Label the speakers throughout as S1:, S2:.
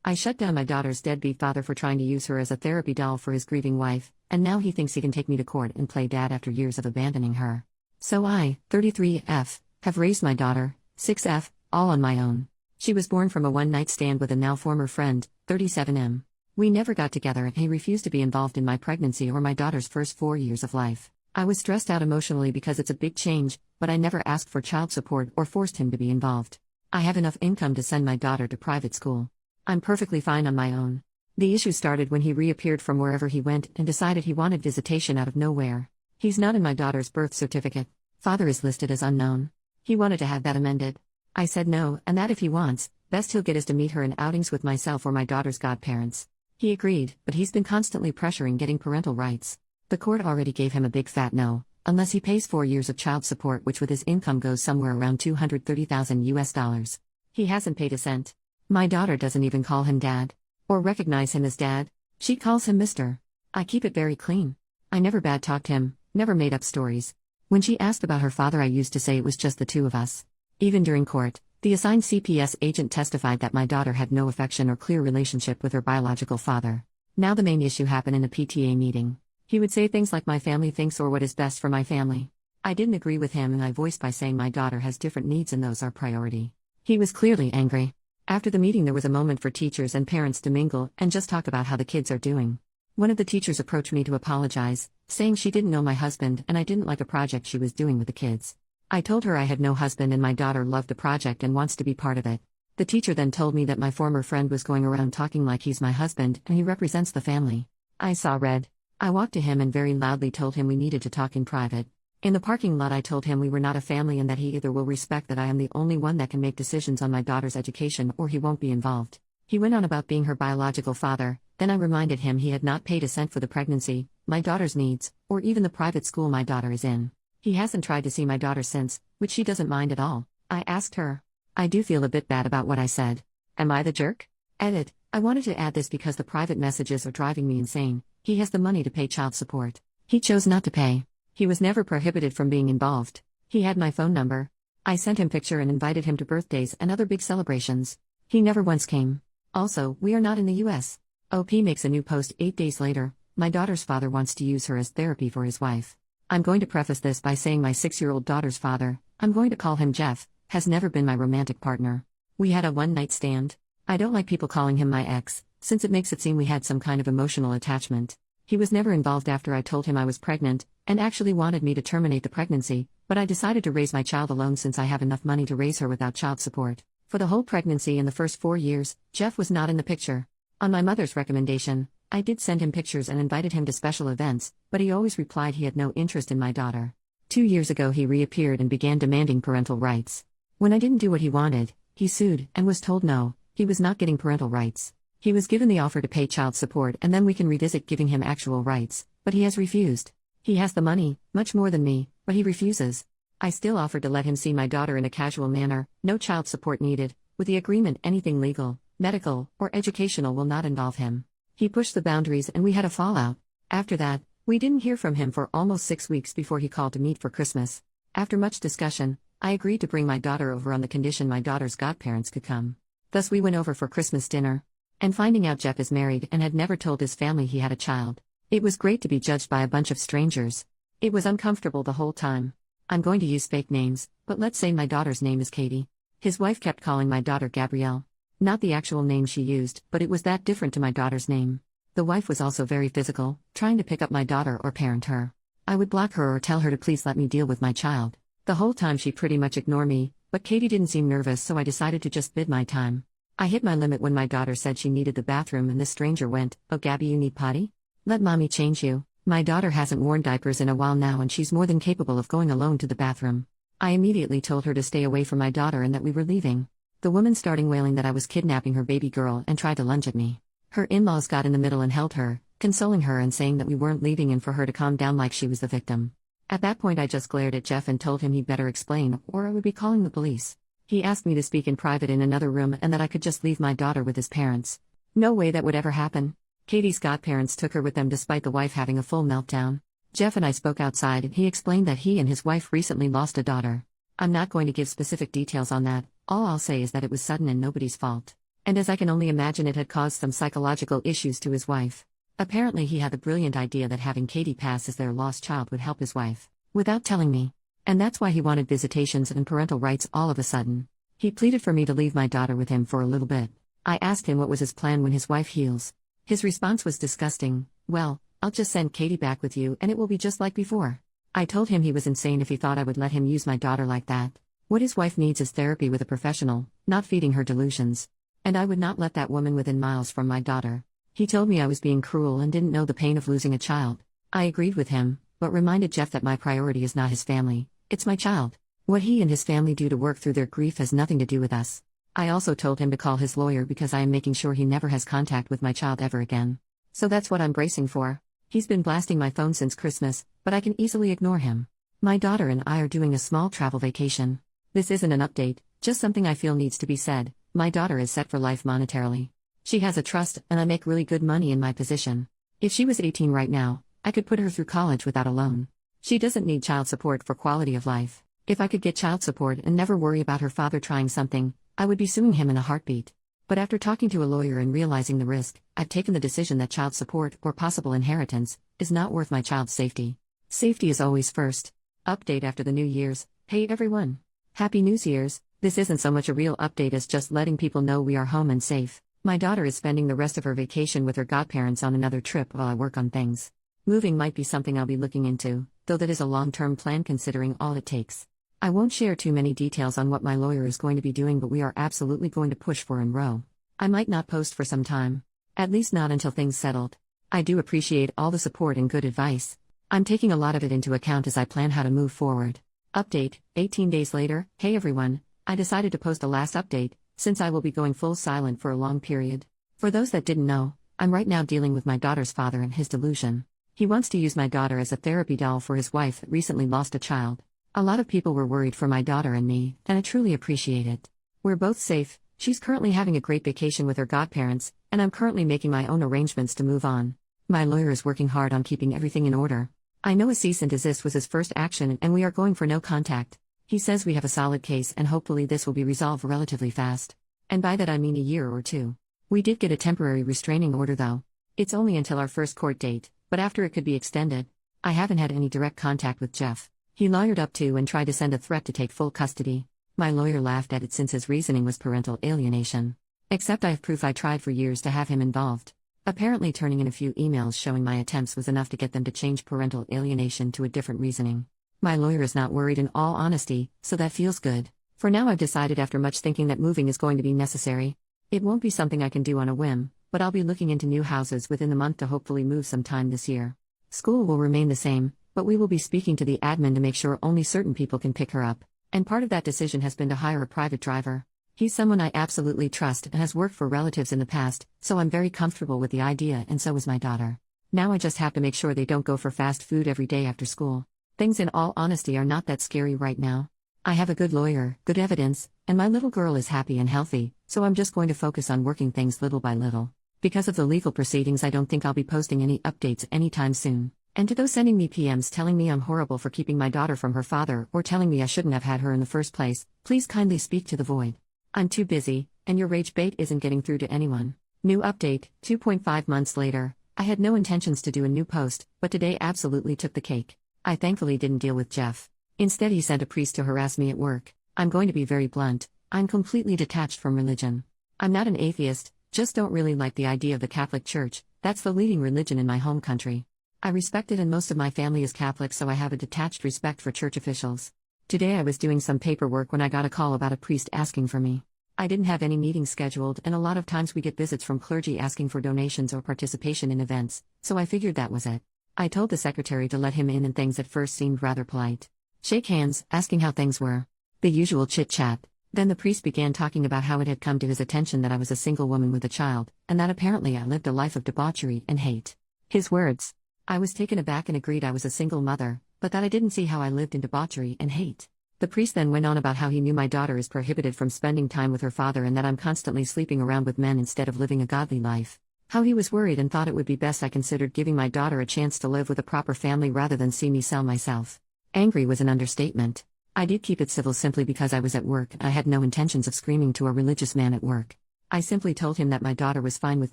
S1: I shut down my daughter's deadbeat father for trying to use her as a therapy doll for his grieving wife, and now he thinks he can take me to court and play dad after years of abandoning her. So I, 33F, have raised my daughter, 6F, all on my own. She was born from a one-night stand with a now former friend, 37M. We never got together and he refused to be involved in my pregnancy or my daughter's first 4 years of life. I was stressed out emotionally because it's a big change, but I never asked for child support or forced him to be involved. I have enough income to send my daughter to private school. I'm perfectly fine on my own. The issue started when he reappeared from wherever he went and decided he wanted visitation out of nowhere. He's not in my daughter's birth certificate. Father is listed as unknown. He wanted to have that amended. I said no, and that if he wants, best he'll get us to meet her in outings with myself or my daughter's godparents. He agreed, but he's been constantly pressuring getting parental rights. The court already gave him a big fat no, unless he pays 4 years of child support, which with his income goes somewhere around $230,000. He hasn't paid a cent. My daughter doesn't even call him dad. Or recognize him as dad. She calls him Mr. I keep it very clean. I never bad-talked him, never made up stories. When she asked about her father, I used to say it was just the two of us. Even during court, the assigned CPS agent testified that my daughter had no affection or clear relationship with her biological father. Now the main issue happened in a PTA meeting. He would say things like my family thinks or what is best for my family. I didn't agree with him and I voiced by saying my daughter has different needs and those are priority. He was clearly angry. After the meeting there was a moment for teachers and parents to mingle and just talk about how the kids are doing. One of the teachers approached me to apologize, saying she didn't know my husband and I didn't like a project she was doing with the kids. I told her I had no husband and my daughter loved the project and wants to be part of it. The teacher then told me that my former friend was going around talking like he's my husband and he represents the family. I saw red. I walked to him and very loudly told him we needed to talk in private. In the parking lot I told him we were not a family and that he either will respect that I am the only one that can make decisions on my daughter's education or he won't be involved. He went on about being her biological father, then I reminded him he had not paid a cent for the pregnancy, my daughter's needs, or even the private school my daughter is in. He hasn't tried to see my daughter since, which she doesn't mind at all. I asked her. I do feel a bit bad about what I said. Am I the jerk? Edit. I wanted to add this because the private messages are driving me insane. He has the money to pay child support. He chose not to pay. He was never prohibited from being involved. He had my phone number. I sent him picture and invited him to birthdays and other big celebrations. He never once came. Also, we are not in the US. OP makes a new post 8 days later. My daughter's father wants to use her as therapy for his wife. I'm going to preface this by saying my 6-year-old daughter's father, I'm going to call him Jeff, has never been my romantic partner. We had a one-night stand. I don't like people calling him my ex, since it makes it seem we had some kind of emotional attachment. He was never involved after I told him I was pregnant, and actually wanted me to terminate the pregnancy, but I decided to raise my child alone since I have enough money to raise her without child support. For the whole pregnancy and the first 4 years, Jeff was not in the picture. On my mother's recommendation, I did send him pictures and invited him to special events, but he always replied he had no interest in my daughter. 2 years ago he reappeared and began demanding parental rights. When I didn't do what he wanted, he sued and was told no, he was not getting parental rights. He was given the offer to pay child support and then we can revisit giving him actual rights, but he has refused. He has the money, much more than me, but he refuses. I still offered to let him see my daughter in a casual manner, no child support needed, with the agreement anything legal, medical, or educational will not involve him. He pushed the boundaries and we had a fallout. After that, we didn't hear from him for almost 6 weeks before he called to meet for Christmas. After much discussion, I agreed to bring my daughter over on the condition my daughter's godparents could come. Thus we went over for Christmas dinner. And finding out Jeff is married and had never told his family he had a child. It was great to be judged by a bunch of strangers. It was uncomfortable the whole time. I'm going to use fake names, but let's say my daughter's name is Katie. His wife kept calling my daughter Gabrielle. Not the actual name she used, but it was that different to my daughter's name. The wife was also very physical, trying to pick up my daughter or parent her. I would block her or tell her to please let me deal with my child. The whole time she pretty much ignored me, but Katie didn't seem nervous so I decided to just bid my time. I hit my limit when my daughter said she needed the bathroom and this stranger went, "Oh Gabby, you need potty? Let mommy change you." My daughter hasn't worn diapers in a while now and she's more than capable of going alone to the bathroom. I immediately told her to stay away from my daughter and that we were leaving. The woman started wailing that I was kidnapping her baby girl and tried to lunge at me. Her in-laws got in the middle and held her, consoling her and saying that we weren't leaving and for her to calm down like she was the victim. At that point I just glared at Jeff and told him he'd better explain or I would be calling the police. He asked me to speak in private in another room and that I could just leave my daughter with his parents. No way that would ever happen. Katie's godparents took her with them despite the wife having a full meltdown. Jeff and I spoke outside and he explained that he and his wife recently lost a daughter. I'm not going to give specific details on that, all I'll say is that it was sudden and nobody's fault. And as I can only imagine, it had caused some psychological issues to his wife. Apparently, he had the brilliant idea that having Katie pass as their lost child would help his wife, without telling me. And that's why he wanted visitations and parental rights all of a sudden. He pleaded for me to leave my daughter with him for a little bit. I asked him what was his plan when his wife heals. His response was disgusting. Well, I'll just send Katie back with you and it will be just like before. I told him he was insane if he thought I would let him use my daughter like that. What his wife needs is therapy with a professional, not feeding her delusions. And I would not let that woman within miles from my daughter. He told me I was being cruel and didn't know the pain of losing a child. I agreed with him, but reminded Jeff that my priority is not his family, it's my child. What he and his family do to work through their grief has nothing to do with us. I also told him to call his lawyer because I am making sure he never has contact with my child ever again. So that's what I'm bracing for. He's been blasting my phone since Christmas, but I can easily ignore him. My daughter and I are doing a small travel vacation. This isn't an update, just something I feel needs to be said. My daughter is set for life monetarily. She has a trust, and I make really good money in my position. If she was 18 right now, I could put her through college without a loan. She doesn't need child support for quality of life. If I could get child support and never worry about her father trying something, I would be suing him in a heartbeat. But after talking to a lawyer and realizing the risk, I've taken the decision that child support, or possible inheritance, is not worth my child's safety. Safety is always first. Update after the New Year's. Hey everyone! Happy New Year's! This isn't so much a real update as just letting people know we are home and safe. My daughter is spending the rest of her vacation with her godparents on another trip while I work on things. Moving might be something I'll be looking into, though that is a long-term plan considering all it takes. I won't share too many details on what my lawyer is going to be doing, but we are absolutely going to push for enroll. I might not post for some time. At least not until things settled. I do appreciate all the support and good advice. I'm taking a lot of it into account as I plan how to move forward. Update, 18 days later. Hey everyone, I decided to post a last update, since I will be going full silent for a long period. For those that didn't know, I'm right now dealing with my daughter's father and his delusion. He wants to use my daughter as a therapy doll for his wife that recently lost a child. A lot of people were worried for my daughter and me, and I truly appreciate it. We're both safe, she's currently having a great vacation with her godparents, and I'm currently making my own arrangements to move on. My lawyer is working hard on keeping everything in order. I know a cease and desist was his first action and we are going for no contact. He says we have a solid case and hopefully this will be resolved relatively fast. And by that I mean a year or two. We did get a temporary restraining order though. It's only until our first court date, but after it could be extended. I haven't had any direct contact with Jeff. He lawyered up to and tried to send a threat to take full custody. My lawyer laughed at it since his reasoning was parental alienation. Except I have proof I tried for years to have him involved. Apparently turning in a few emails showing my attempts was enough to get them to change parental alienation to a different reasoning. My lawyer is not worried in all honesty, so that feels good. For now I've decided after much thinking that moving is going to be necessary. It won't be something I can do on a whim, but I'll be looking into new houses within the month to hopefully move sometime this year. School will remain the same, but we will be speaking to the admin to make sure only certain people can pick her up. And part of that decision has been to hire a private driver. He's someone I absolutely trust and has worked for relatives in the past, so I'm very comfortable with the idea and so is my daughter. Now I just have to make sure they don't go for fast food every day after school. Things in all honesty are not that scary right now. I have a good lawyer, good evidence, and my little girl is happy and healthy, so I'm just going to focus on working things little by little. Because of the legal proceedings I don't think I'll be posting any updates anytime soon. And to those sending me PMs telling me I'm horrible for keeping my daughter from her father or telling me I shouldn't have had her in the first place, please kindly speak to the void. I'm too busy, and your rage bait isn't getting through to anyone. New update, 2.5 months later. I had no intentions to do a new post, but today absolutely took the cake. I thankfully didn't deal with Jeff. Instead he sent a priest to harass me at work. I'm going to be very blunt, I'm completely detached from religion. I'm not an atheist, just don't really like the idea of the Catholic Church, that's the leading religion in my home country. I respect it and most of my family is Catholic, so I have a detached respect for church officials. Today I was doing some paperwork when I got a call about a priest asking for me. I didn't have any meetings scheduled and a lot of times we get visits from clergy asking for donations or participation in events, so I figured that was it. I told the secretary to let him in and things at first seemed rather polite. Shake hands, asking how things were. The usual chit-chat. Then the priest began talking about how it had come to his attention that I was a single woman with a child, and that apparently I lived a life of debauchery and hate. His words. I was taken aback and agreed I was a single mother, but that I didn't see how I lived in debauchery and hate. The priest then went on about how he knew my daughter is prohibited from spending time with her father and that I'm constantly sleeping around with men instead of living a godly life. How he was worried and thought it would be best I considered giving my daughter a chance to live with a proper family rather than see me sell myself. Angry was an understatement. I did keep it civil simply because I was at work and I had no intentions of screaming to a religious man at work. I simply told him that my daughter was fine with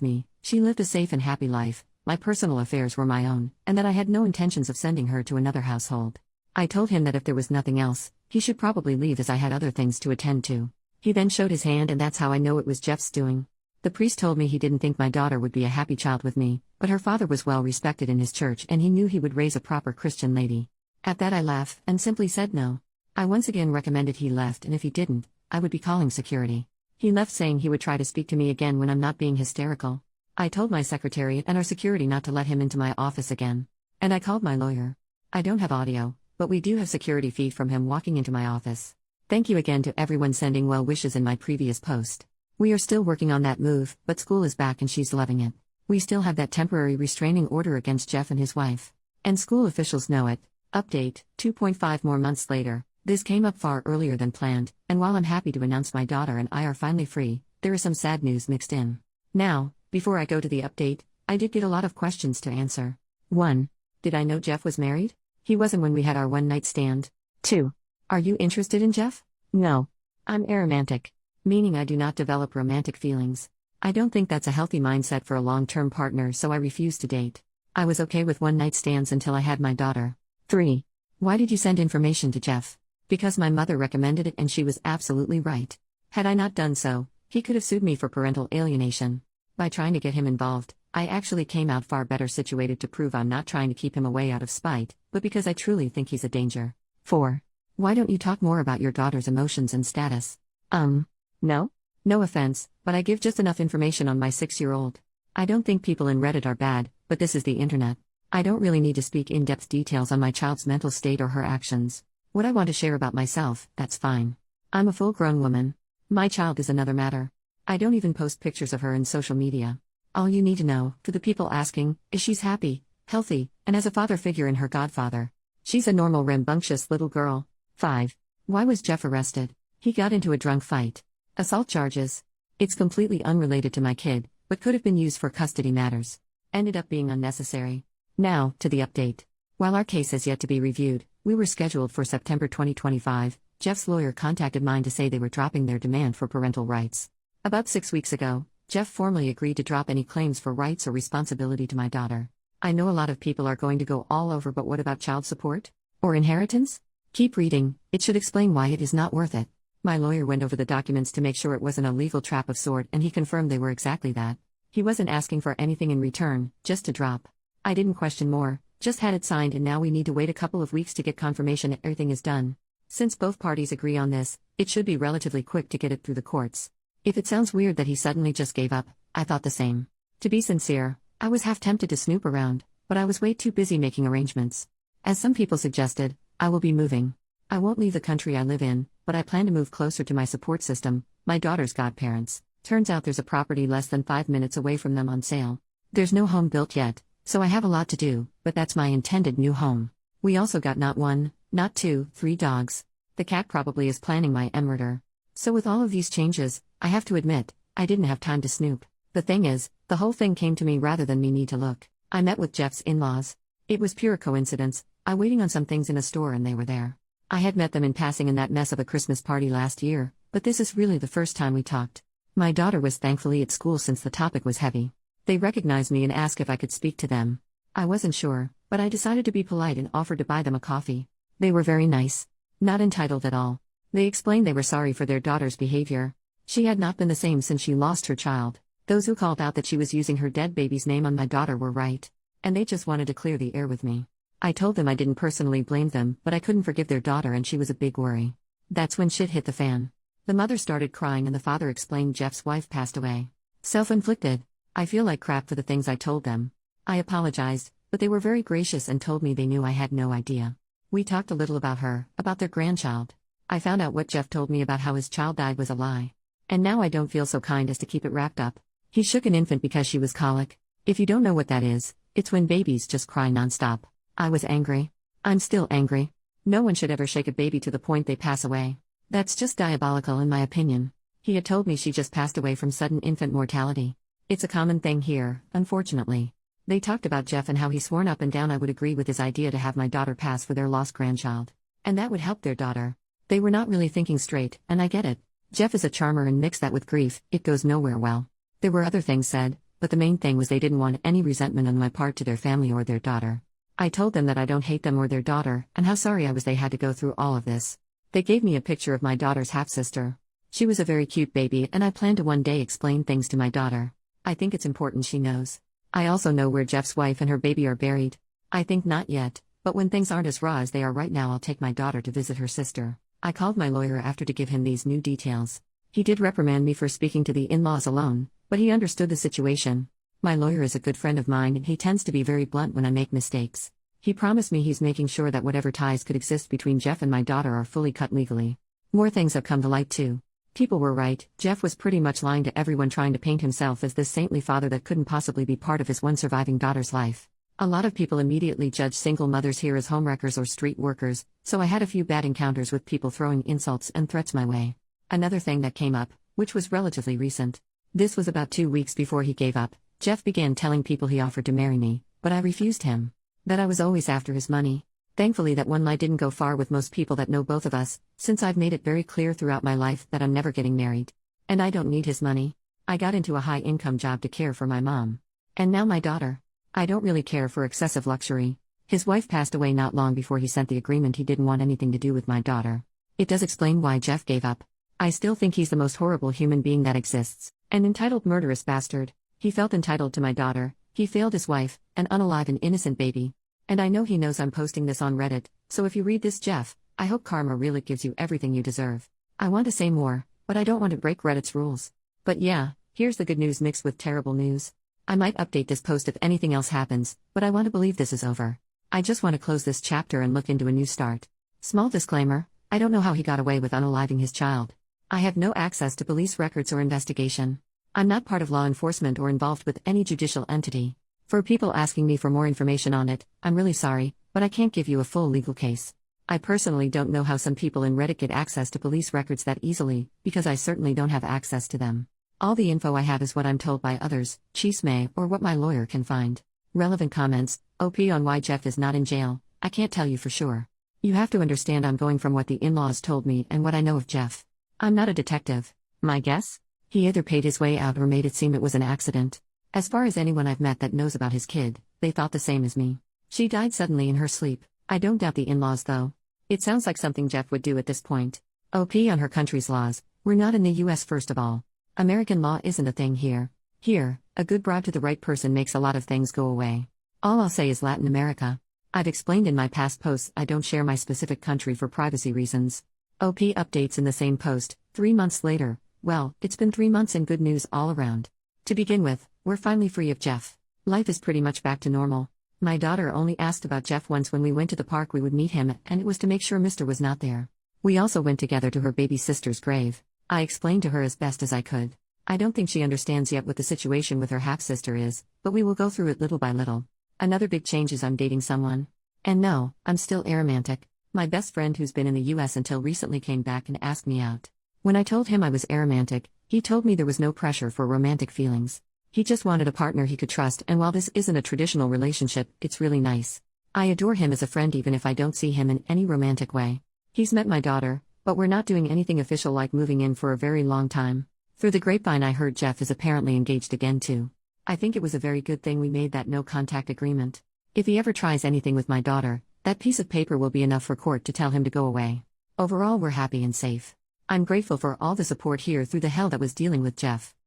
S1: me, she lived a safe and happy life, my personal affairs were my own, and that I had no intentions of sending her to another household. I told him that if there was nothing else, he should probably leave as I had other things to attend to. He then showed his hand, and that's how I know it was Jeff's doing. The priest told me he didn't think my daughter would be a happy child with me, but her father was well respected in his church and he knew he would raise a proper Christian lady. At that I laughed and simply said no. I once again recommended he left, and if he didn't, I would be calling security. He left saying he would try to speak to me again when I'm not being hysterical. I told my secretary and our security not to let him into my office again. And I called my lawyer. I don't have audio, but we do have security feed from him walking into my office. Thank you again to everyone sending well wishes in my previous post. We are still working on that move, but school is back and she's loving it. We still have that temporary restraining order against Jeff and his wife. And school officials know it. Update, 2.5 more months later, this came up far earlier than planned, and while I'm happy to announce my daughter and I are finally free, there is some sad news mixed in. Now, before I go to the update, I did get a lot of questions to answer. 1. Did I know Jeff was married? He wasn't when we had our one-night stand. 2. Are you interested in Jeff? No. I'm aromantic. Meaning I do not develop romantic feelings. I don't think that's a healthy mindset for a long-term partner, so I refuse to date. I was okay with one-night stands until I had my daughter. 3. Why did you send information to Jeff? Because my mother recommended it and she was absolutely right. Had I not done so, he could have sued me for parental alienation. By trying to get him involved, I actually came out far better situated to prove I'm not trying to keep him away out of spite, but because I truly think he's a danger. 4. Why don't you talk more about your daughter's emotions and status? No? No offense, but I give just enough information on my 6-year-old. I don't think people in Reddit are bad, but this is the internet. I don't really need to speak in-depth details on my child's mental state or her actions. What I want to share about myself, that's fine. I'm a full-grown woman. My child is another matter. I don't even post pictures of her in social media. All you need to know, for the people asking, is she's happy, healthy, and has a father figure in her godfather. She's a normal rambunctious little girl. 5. Why was Jeff arrested? He got into a drunk fight. Assault charges. It's completely unrelated to my kid, but could have been used for custody matters. Ended up being unnecessary. Now, to the update. While our case has yet to be reviewed, we were scheduled for September 2025, Jeff's lawyer contacted mine to say they were dropping their demand for parental rights. About 6 weeks ago, Jeff formally agreed to drop any claims for rights or responsibility to my daughter. I know a lot of people are going to go all over, but what about child support? Or inheritance? Keep reading, it should explain why it is not worth it. My lawyer went over the documents to make sure it wasn't a legal trap of sort, and he confirmed they were exactly that. He wasn't asking for anything in return, just to drop. I didn't question more, just had it signed, and now we need to wait a couple of weeks to get confirmation that everything is done. Since both parties agree on this, it should be relatively quick to get it through the courts. If it sounds weird that he suddenly just gave up, I thought the same. To be sincere, I was half tempted to snoop around, but I was way too busy making arrangements. As some people suggested, I will be moving. I won't leave the country I live in, but I plan to move closer to my support system, my daughter's godparents. Turns out there's a property less than 5 minutes away from them on sale. There's no home built yet, so I have a lot to do, but that's my intended new home. We also got not 1, not 2, 3 dogs. The cat probably is planning my murder. So with all of these changes, I have to admit, I didn't have time to snoop. The thing is, the whole thing came to me rather than me need to look. I met with Jeff's in-laws. It was pure coincidence. I waiting on some things in a store and they were there. I had met them in passing in that mess of a Christmas party last year, but this is really the first time we talked. My daughter was thankfully at school since the topic was heavy. They recognized me and asked if I could speak to them. I wasn't sure, but I decided to be polite and offered to buy them a coffee. They were very nice. Not entitled at all. They explained they were sorry for their daughter's behavior. She had not been the same since she lost her child. Those who called out that she was using her dead baby's name on my daughter were right. And they just wanted to clear the air with me. I told them I didn't personally blame them, but I couldn't forgive their daughter and she was a big worry. That's when shit hit the fan. The mother started crying and the father explained Jeff's wife passed away. Self-inflicted. I feel like crap for the things I told them. I apologized, but they were very gracious and told me they knew I had no idea. We talked a little about her, about their grandchild. I found out what Jeff told me about how his child died was a lie. And now I don't feel so kind as to keep it wrapped up. He shook an infant because she was colic. If you don't know what that is, it's when babies just cry nonstop. I was angry. I'm still angry. No one should ever shake a baby to the point they pass away. That's just diabolical in my opinion. He had told me she just passed away from sudden infant mortality. It's a common thing here, unfortunately. They talked about Jeff and how he sworn up and down I would agree with his idea to have my daughter pass for their lost grandchild. And that would help their daughter. They were not really thinking straight, and I get it. Jeff is a charmer, and mix that with grief, it goes nowhere well. There were other things said, but the main thing was they didn't want any resentment on my part to their family or their daughter. I told them that I don't hate them or their daughter, and how sorry I was they had to go through all of this. They gave me a picture of my daughter's half-sister. She was a very cute baby, and I plan to one day explain things to my daughter. I think it's important she knows. I also know where Jeff's wife and her baby are buried. I think not yet, but when things aren't as raw as they are right now, I'll take my daughter to visit her sister. I called my lawyer after to give him these new details. He did reprimand me for speaking to the in-laws alone, but he understood the situation. My lawyer is a good friend of mine, and he tends to be very blunt when I make mistakes. He promised me he's making sure that whatever ties could exist between Jeff and my daughter are fully cut legally. More things have come to light too. People were right, Jeff was pretty much lying to everyone, trying to paint himself as this saintly father that couldn't possibly be part of his one surviving daughter's life. A lot of people immediately judge single mothers here as homewreckers or street workers, so I had a few bad encounters with people throwing insults and threats my way. Another thing that came up, which was relatively recent. This was about 2 weeks before he gave up. Jeff began telling people he offered to marry me, but I refused him. That I was always after his money. Thankfully that one lie didn't go far with most people that know both of us, since I've made it very clear throughout my life that I'm never getting married. And I don't need his money. I got into a high-income job to care for my mom. And now my daughter. I don't really care for excessive luxury. His wife passed away not long before he sent the agreement. He didn't want anything to do with my daughter. It does explain why Jeff gave up. I still think he's the most horrible human being that exists. An entitled murderous bastard. He felt entitled to my daughter. He failed his wife, an unalive and innocent baby. And I know he knows I'm posting this on Reddit, so if you read this, Jeff, I hope karma really gives you everything you deserve. I want to say more, but I don't want to break Reddit's rules. But yeah, here's the good news mixed with terrible news. I might update this post if anything else happens, but I want to believe this is over. I just want to close this chapter and look into a new start. Small disclaimer, I don't know how he got away with unaliving his child. I have no access to police records or investigation. I'm not part of law enforcement or involved with any judicial entity. For people asking me for more information on it, I'm really sorry, but I can't give you a full legal case. I personally don't know how some people in Reddit get access to police records that easily, because I certainly don't have access to them. All the info I have is what I'm told by others, chisme, or what my lawyer can find. Relevant comments, OP on why Jeff is not in jail, I can't tell you for sure. You have to understand I'm going from what the in-laws told me and what I know of Jeff. I'm not a detective. My guess? He either paid his way out or made it seem it was an accident. As far as anyone I've met that knows about his kid, they thought the same as me. She died suddenly in her sleep. I don't doubt the in-laws though. It sounds like something Jeff would do at this point. OP on her country's laws. We're not in the US first of all. American law isn't a thing here. Here, a good bribe to the right person makes a lot of things go away. All I'll say is Latin America. I've explained in my past posts I don't share my specific country for privacy reasons. OP updates in the same post, 3 months later. Well, it's been 3 months and good news all around. To begin with, we're finally free of Jeff. Life is pretty much back to normal. My daughter only asked about Jeff once when we went to the park. We would meet him, and it was to make sure Mr. was not there. We also went together to her baby sister's grave. I explained to her as best as I could. I don't think she understands yet what the situation with her half-sister is, but we will go through it little by little. Another big change is I'm dating someone. And no, I'm still aromantic. My best friend who's been in the US until recently came back and asked me out. When I told him I was aromantic, he told me there was no pressure for romantic feelings. He just wanted a partner he could trust, and while this isn't a traditional relationship, it's really nice. I adore him as a friend even if I don't see him in any romantic way. He's met my daughter, but we're not doing anything official like moving in for a very long time. Through the grapevine I heard Jeff is apparently engaged again too. I think it was a very good thing we made that no-contact agreement. If he ever tries anything with my daughter, that piece of paper will be enough for court to tell him to go away. Overall we're happy and safe. I'm grateful for all the support here through the hell that was dealing with Jeff.